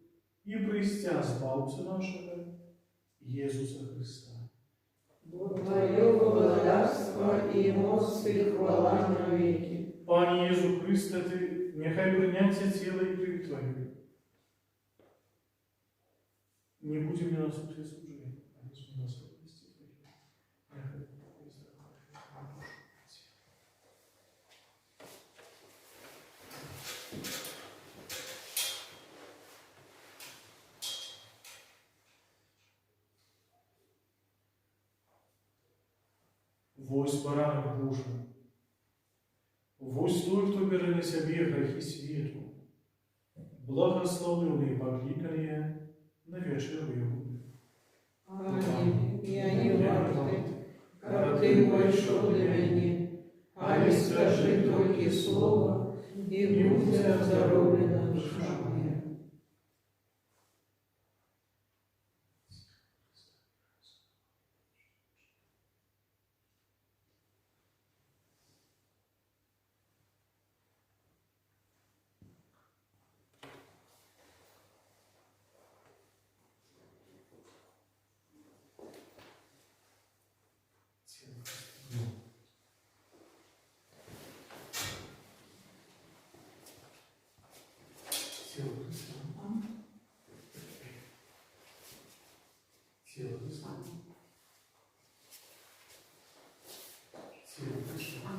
и пристя Збавцу нашего Иисуса Христа. Твое благодарство и мост и хвала навеки. Пане Иисус Христе, Ты, нехай принятие тела и крови Твоей не будем ли нас служения, а не нас совести Твоей. Нехай издавай душу и Вось баранок Божий, вось той, кто бере на себе грехи свету, благословленные покликанные на вечеру Его. Аминь. Я не варты, как Ты вошел для меня, а не скажи только слово, и будь оздоровлена душа моя. Тело Христа. Тело Христа. Тело Христа.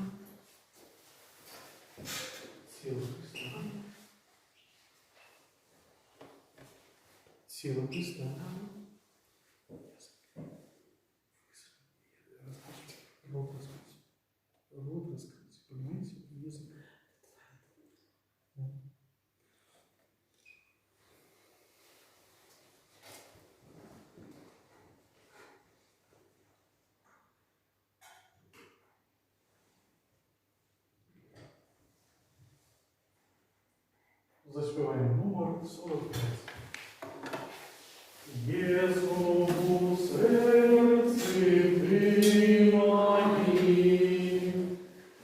Тело Христа. Тело Христа. Рот раскрыть. Рот раскрыть. Понимаете? Язык. Заспеваем номер 45. Jesús serce примани,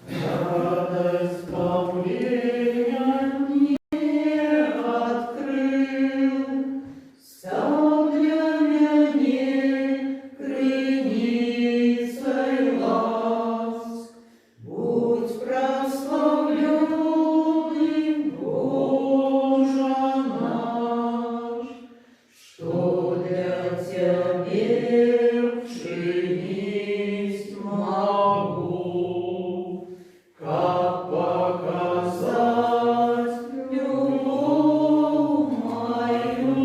радость спавления мне открыл, стал для меня крыницей ласк. Будь прославленный, Боже наш, что для Тебя чинить могу, как показать любовь мою,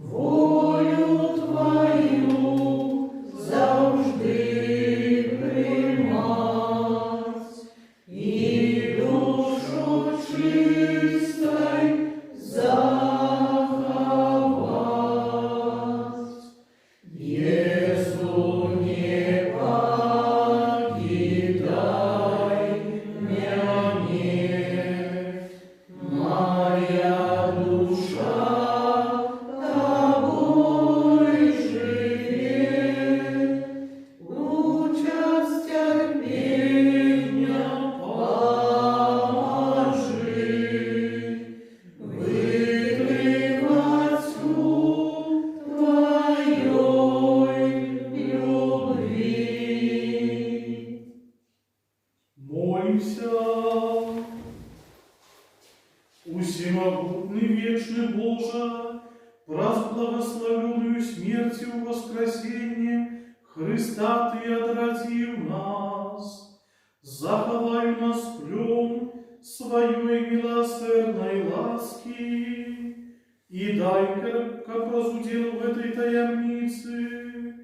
волю Твою завжди приймать і душу чистой заховать. Єсу, не покидай меня, моя душа Тобой живет, участь терпения поможи, выкликать Твоей любви. Молимся. Усемогутный вечный Боже, благословенную смертью воскресения Христа Ты отрадил нас, заховай нас плен Своей милосердной ласки и дай, как разудел в этой таямнице,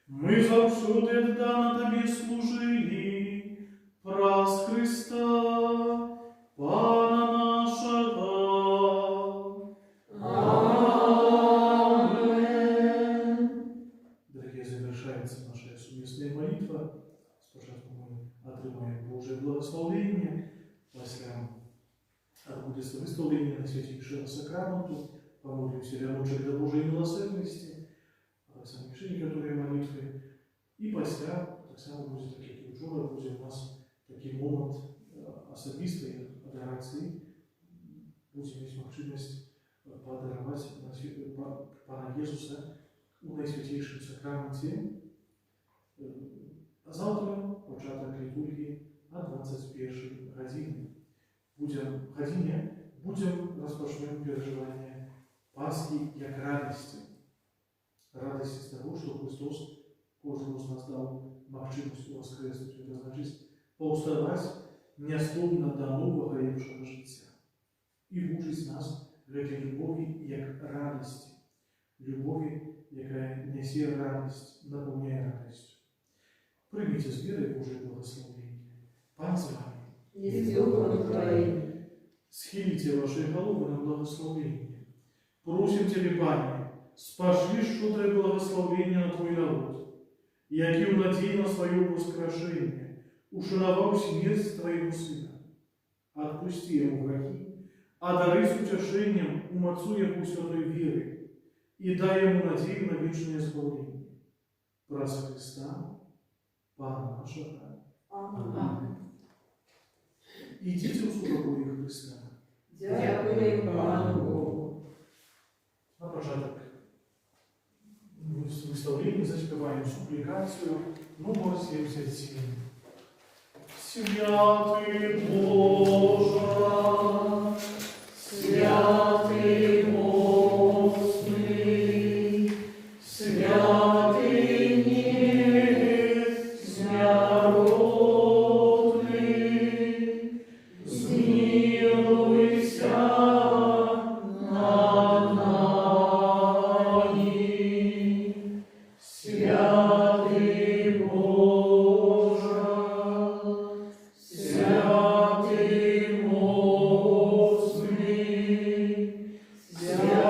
Мы завсёды отдано Тебе служили, праз Христа, Пана нашего. Аминь. Дорогие, завершается наша совместная молитва. Спочатку мы отримаем Божие благословение, после отбудется выставление на святейшего сакраменту, помолимся рядочек до Божьей милосердности, а сами решения, которые молитвы, и после, так само будет, так як і вчора, буде у нас такий момент особистої адорації, буде мати можливість подарувати Пана Ісуса у Найсвятейшем сакраменті. А завтра початок літургії о 21 годині. Будем розпочнемо переживання Пасхи як радості. Радості з того, що Христос кожному з нас дав можливість воскреснути. Це значить повставати несловно до нового іншого життя. І вчить нас в этой любові як радості. Любові, яка несе радость, наповняє радістю. Прийміть з вірою Божие благословення. Пан з вами. И с Духом Твоим. Схилите ваши головы на благословение. Просим Тебе, Пане, спошли щедрое благословение на Твой народ, яки унадей на свое воскрешение, ушаровал смерть Твоего Сына. Отпусти ему враги, одари с утешением умацу его святой веры и дай ему надею на вечное избавление. Праз Христа, Пана нашего. Аминь. Идите в службу Христа. Дякую Пану Богу. На початок выставления заспеваем суппликацию номер 77. Святый Боже, святый мощный, святый незмяродный, смилуйся над нами. Святый Боже, святый мощный, святый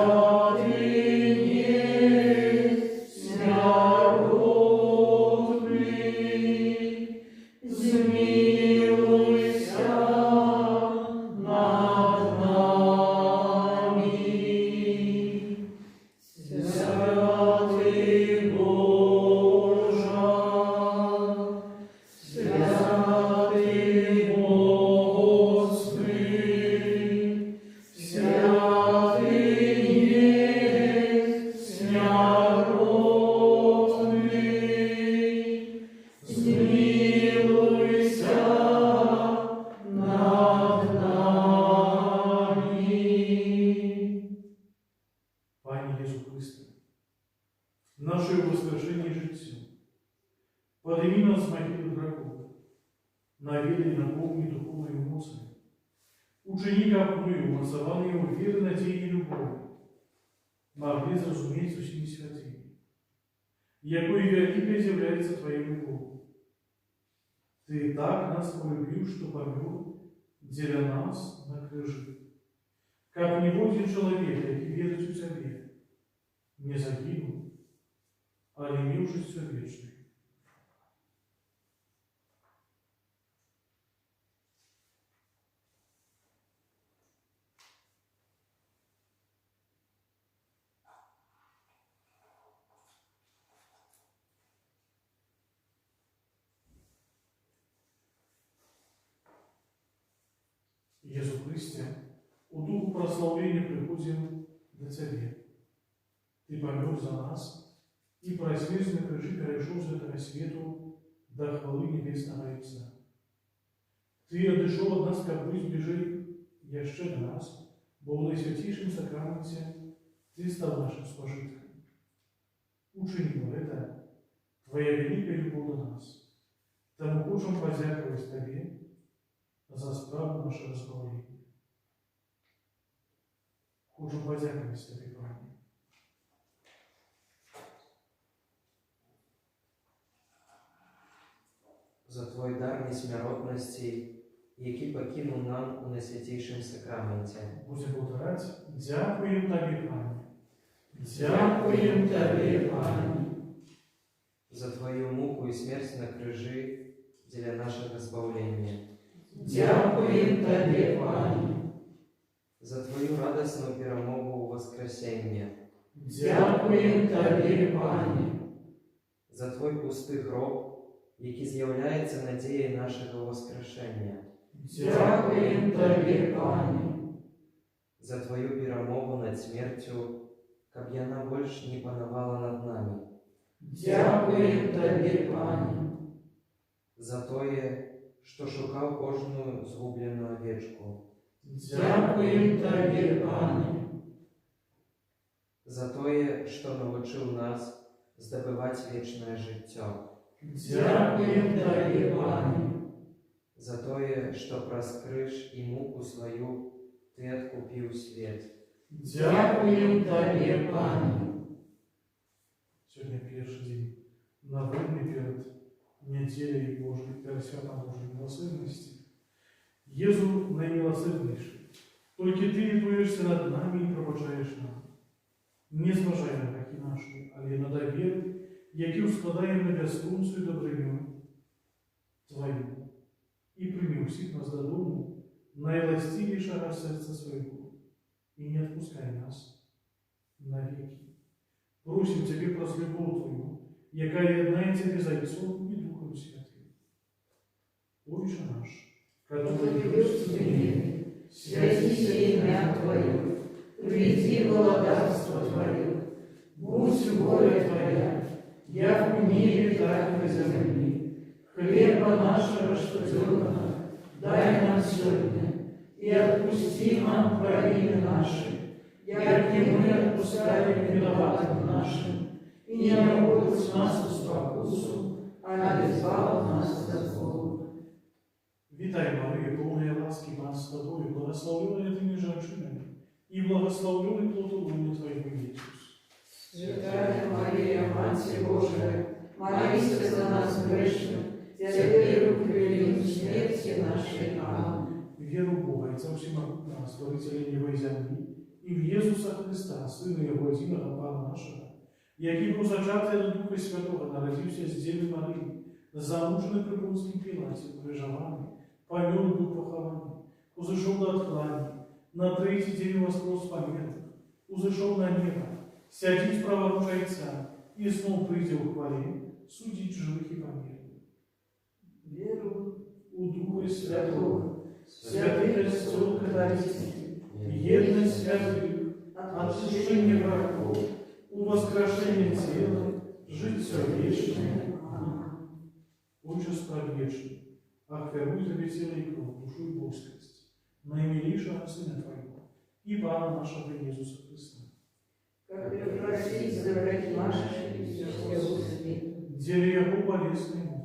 незмяродный, смилуйся над нами. Святый Боже, святый мощный, святый незмяродный, смилуйся над нами. Пане Єсу Христе, наше воскрешення життя, подними нас з могили врагов, наведай наполни духовной эмоции. Ученика обную, умацованные его веры, надеи и любови, могли зразуметь усими святыми, якой великой является Твоя любовь. Ты так нас полюбил, что помер для нас на крыже. Как не будет человека, який верить у Тебе, не загинул, а имел жизнь вечную. Єсу Христе, у духу прославления приходим до Тебе. Ты помер за нас и произнес на крыжи перешел с этого свету до хвалы Небесного Отца. Ты одышал от нас, как бы збіжи еще до нас, бо в Найсвятейшем сакраменте Ты стал нашим спожитком. Учинил это Твоя великая любовь до нас. Тому хочем подякувати Тебе за справу нашего избавления. Хочу подякувати Тебе, Пане. за Твой дар несмяротності, який покинув нам у найсвятейшем сакраменті. Будем повторять. Дякуємо Тобі, Пане. Дякуємо Тобі, Пане. За Твою муку і смерть на крижі для нашого збавлення. Дякуємо Тобі, Пане. За Твою радісну перемогу у воскресіння. Дякуємо Тобі, Пане. За Твой пустий гроб, який з'являється надією нашого воскрешення. Дякуємо Тобі, Пане. За Твою перемогу над смертю, каб яна больш не панувала над нами. Дякуємо Тобі, Пане. За Тое, що шукав кожну згублену овечку. Дякуємо Тобі, Пане. За Тое, що навчив нас здобувати вічне життя. Дякуємо Тобі, Пане. За Тое, що праз криж і муку свою Ти откупив світ. Дякуємо Тобі, Пане. Сьогодні перший день новини перед неділею Божою, перед святом Божої милосердності. Єзу наймилосердніший. Тільки Ти літуєшся над нами і пробачаєш нам. Не зважай на гріхи наші, але на довір, який складаємо на безструнцю і добриню Твою. І прийми всіх нас додому найластивішого серця свого. І не відпускай нас навіки. Просим Тебе про любов Твою, яка єднає Тебе за Отцом і Духом Святим. Отче наш, который Будешь в мире, святися ім'я Твоє, прийди володарство Твоє, будь воля Твоя, як в небі, так і на землі. Хлеба нашего штоденного дай нам сегодня, и отпусти нам провины наши, як и мы отпускаем виноватым нашим, и не наводь нас в спокусу, а избавь нас от злого. Вітай, Марія, повна ласки, Пан з Тобою, благословенная Ты между женщинами, и благословенный плод лона Твоего, Иисус. Святая Мария, Матерь Божия, молись за нас грешных, теперь в хвилину смерти нашей. Аминь. Веру в Бога, Отца Всемогутнего, Створителя неба и земли, и в Иисуса Христа, Сына Его единого Пана нашего, який был зачатый от Духа Святого, народился с Девы Марии, замуженый при Понтским Пилате, крыжованный, помер был похованный, узошел до откланяния, на третий день воскрес помертвых, узошел на небо, сядет праворуч Отца, и снова придет в хвале, судить живых и померных. Веру У Духа Святого, Святого, святый Христос Католический, едность святых, отпущение врагов, у воскрешения тела, житье вечное. Аминь. Отчество вечное, охверуй Тебе тело и кровь, душу и боскость, наимилейшего Сына Твоего и Пана нашего Иисуса Христа. Как прекратить за грехи наши и все света. Деле Его болезной муки,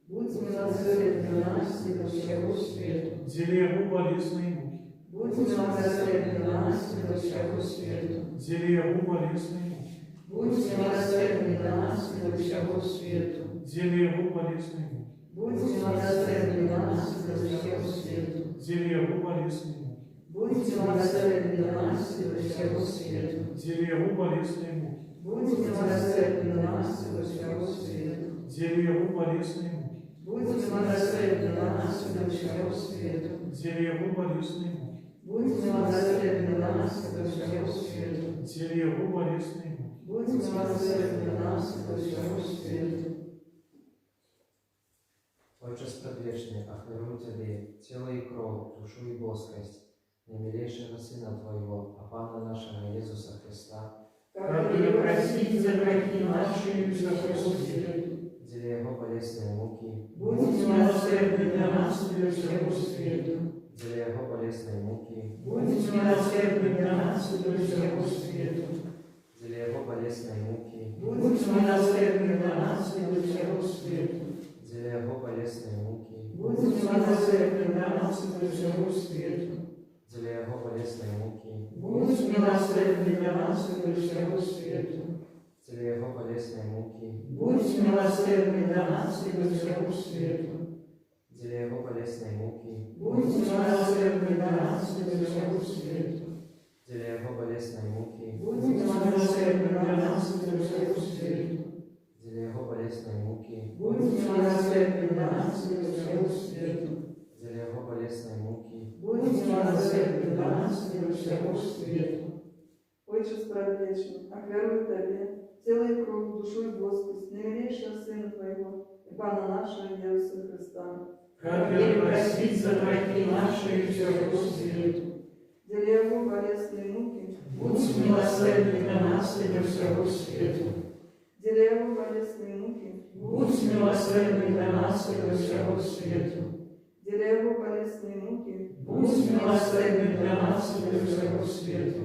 Будь милосерден для нас и до всего света. деле Его болезной муки, Будь милосерден для нас и до всего света. деле Его болезной муки, Будь милосерден для нас и до всего света. деле Его болезной муки, Будь милосерден для нас и до всего света. деле Его болезной муки, Будь милосерден для нас и до всего света. деле Его болезной муки, Будь милосерден для нас и до всего света. деле Его болезной муки, Будь милосерден для нас и до всего света. деле Его болезной муки, Будь милосерден для нас и до всего света. деле Его болезной муки. Будь милосерден для нас и до всего света. Отче предвечный, охверу Тебе тело и кровь, душу и боскость, наимилейшего Сына Твоего, а Пана нашего Иисуса Христа, Как прекратить за грехи наши и всего света. деле Его болезной муки, Будь милосерден для нас и до всего света. деле Его болезной муки, Будь милосерден для нас и до всего света. деле Его болезной муки, Будь милосерден для нас и до всего света. деле Его болезной муки, Будь милосерден для нас и до всего света. деле Его болезной муки, Будь милосерден для нас и до всего света. для Его болезной муки, Будь милосердный для нас и до всего свету. для Его болезной муки, Будь милосердный для нас и до всего свету. для Его болезной муки, Будь милосердный для нас и до всего свету. для Его болезной муки, Будь милосердный для нас и до всего свету. для Его болезной муки, Будь милосердный для нас и до всего свету. Отче справедливый, окверую Тебе, тело и кровь, душу и воскрес, наимилейшего Сына Твоего, и Пана нашего Иисуса Христа. Как и простить за грехи наши и всего свету. Деля Его болезные муки, Будь милосердный для нас и до всего свету. деля Его болезные муки, Будь милосердный для нас и до всего свету. деля Его болезные муки, Будь милосердный для нас и до всего свету.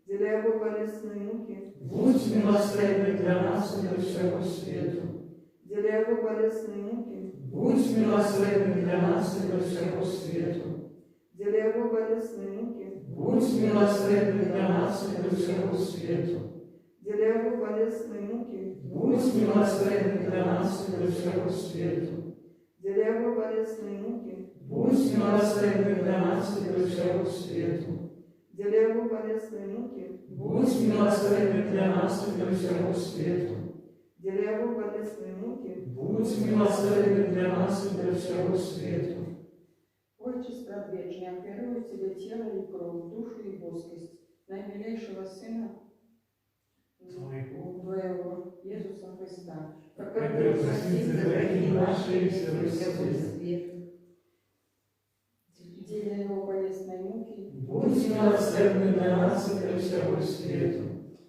деля Его болезные муки, Будь милосердный для нас и до всего свету. деля Его болезные муки, Будь милосердный для нас и до всего свету. деля Его болезные муки, Будь милосердный для нас и до всего свету. деля Его болезные муки, Будь милосердный для нас и до всего свету. деля Его болезные муки, Будь милосердный для нас и до всего свету. деля Его болезные муки, Будь милосердный для нас и до всего свету. деля Его болезные муки, Будь милосердный для нас и до всего свету. Отче Предвечный, оперую Тебе тело и кровь, душу и воскость, наимилейшего Сына Твоего, Иисуса Христа, Как простить за грехи наши и всего свету. деля Его болезной муки, Будь милосердный для нас и до всего свету.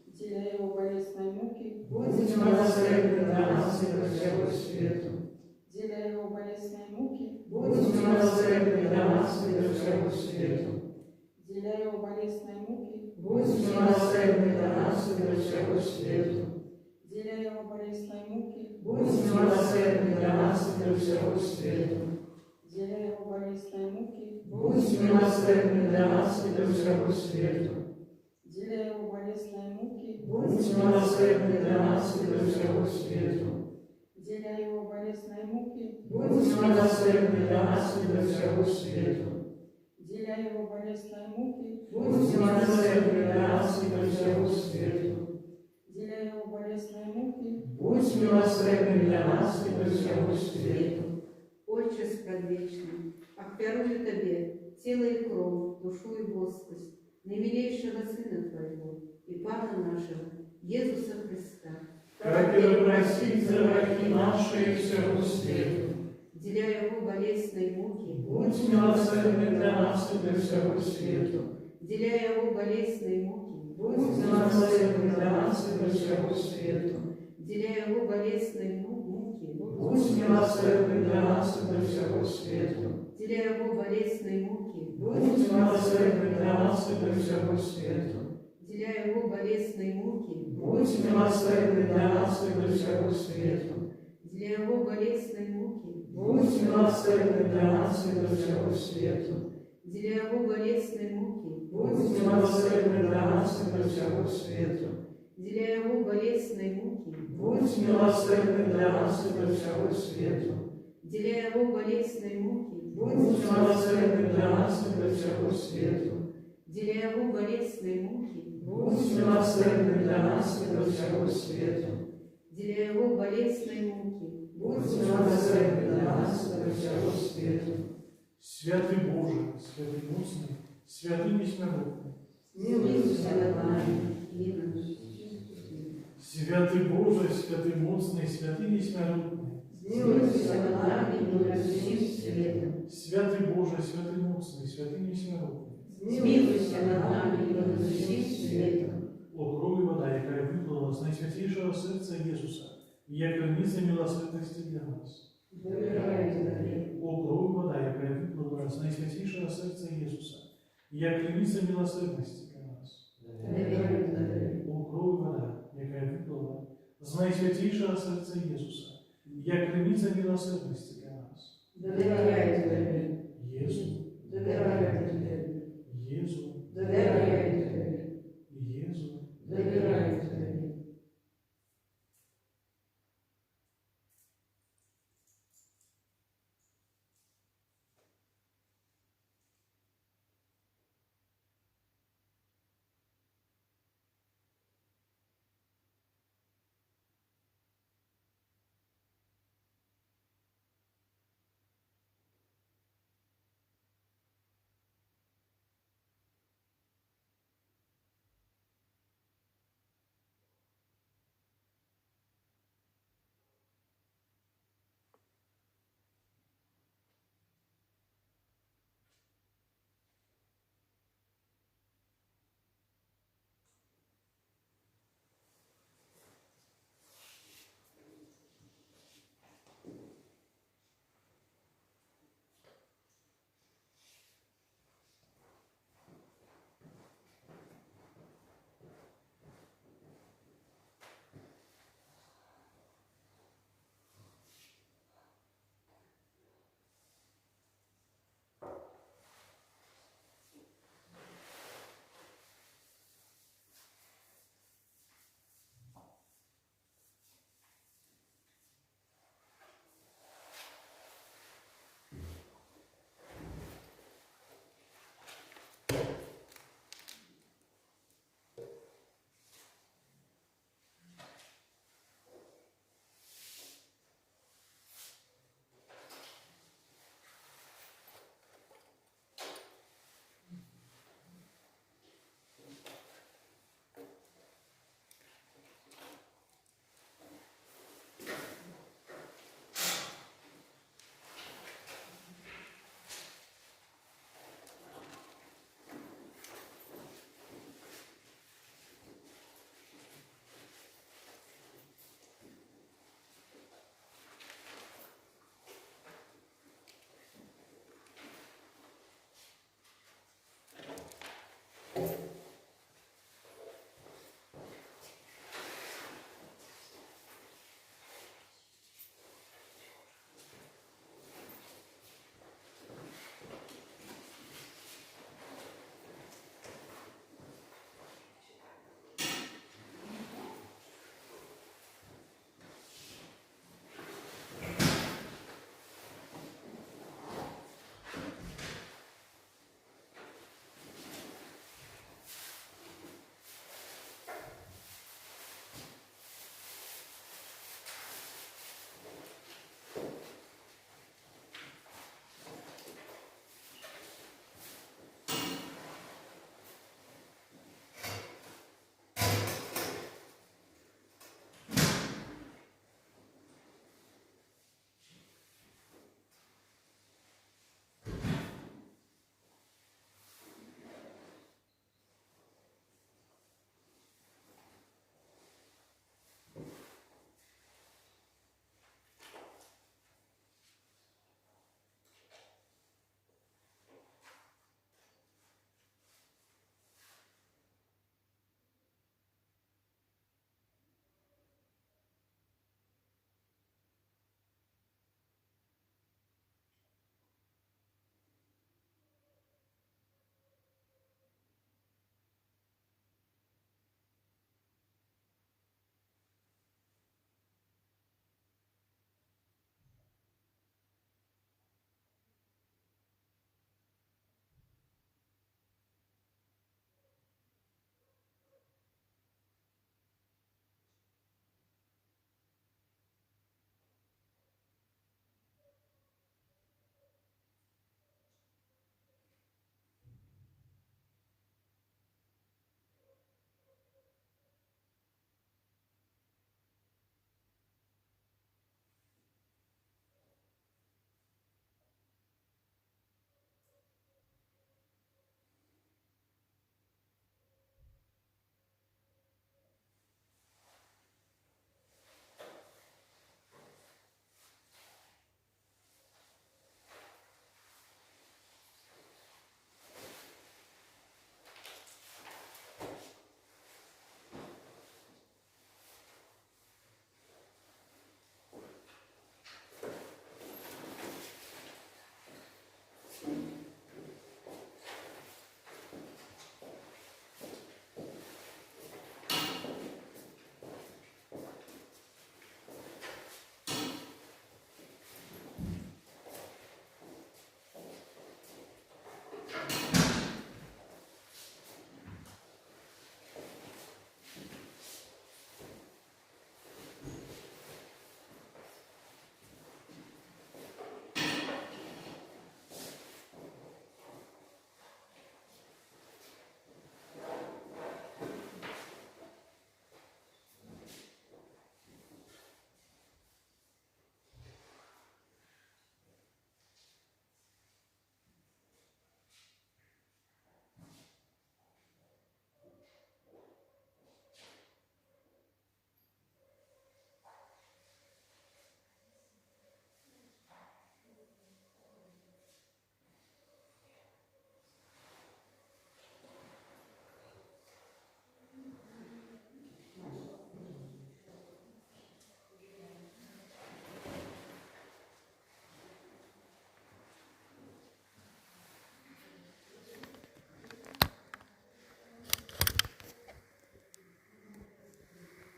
деля Его болезной муки, Будь милосердный для нас и до всего свету. деля Его болезной муки, Будь милосердный для нас и до всего свету. деля Его болезной муки, Будь милосердный для нас и до всего свету. деля Его болезной муки, Будь милосердный для нас и до всего свету. деля Его болезной муки, Будь милосердный для нас и до всего свету. деля Его болезной муки, Будь милосердный для нас и до всего свету. деля Его болезной муки, Будь милосердный для нас и до всего свету. деля Его болезной муки, Будь милосердный для нас и до всего свету. деля Его болезной муки, Будь милосердный для нас и до всего свету. Отче Предвечный, оперую Тебе тело и кровь, душу и воскость, наимилейшего Сына Твоего и Пана нашего, Иисуса Христа, Как и простить за грехи наши и всего свету. деля Его болезной муки, Будь милосердный для нас и до всего свету. деля Его болезной муки, Будь милосердный для нас и до всего свету. деля Его болезной муки, Будь милосердный для нас и до всего свету. деля Его болезной муки, Будь милосердный для нас и до всего свету. деля Его болезной муки, Будь милосердный для нас и до всего свету. деля Его болезной муки, Будь милосердный для нас и до всего свету. деля Его болезной муки, Будь милосердный для нас и до всего свету. деля Его болезной муки, Будь милосердный для нас и до всего свету. деля Его болезной муки, Будь милосердный для нас и до всего свету. деля Его болезной муки, Будь милосердный для нас и до всего свету. деля Его болезной муки, Будь милосердный для нас и до всего свету. Святый Боже, святый мощный, святый бессмертный, смилуйся над нами и над святый Боже, святый мощный, святый бессмертный, смилуйся над нами и над всем светом, святый Боже, святый мощный, святый бессмертный, смилуйся над нами и над всем светом, о крови вода, яка виплила з найсвятейшего серця Ісуса, і як границя милосердності для нас. доверяю Тебе, О крови вода, яка виплила з найсвятейшего серця Ісуса, і як границя милосердності для нас. доверяю Тебе, О крови вода, яка виплила з найсвятейшого серця Ісуса, і як границя милосердності для нас. доверяю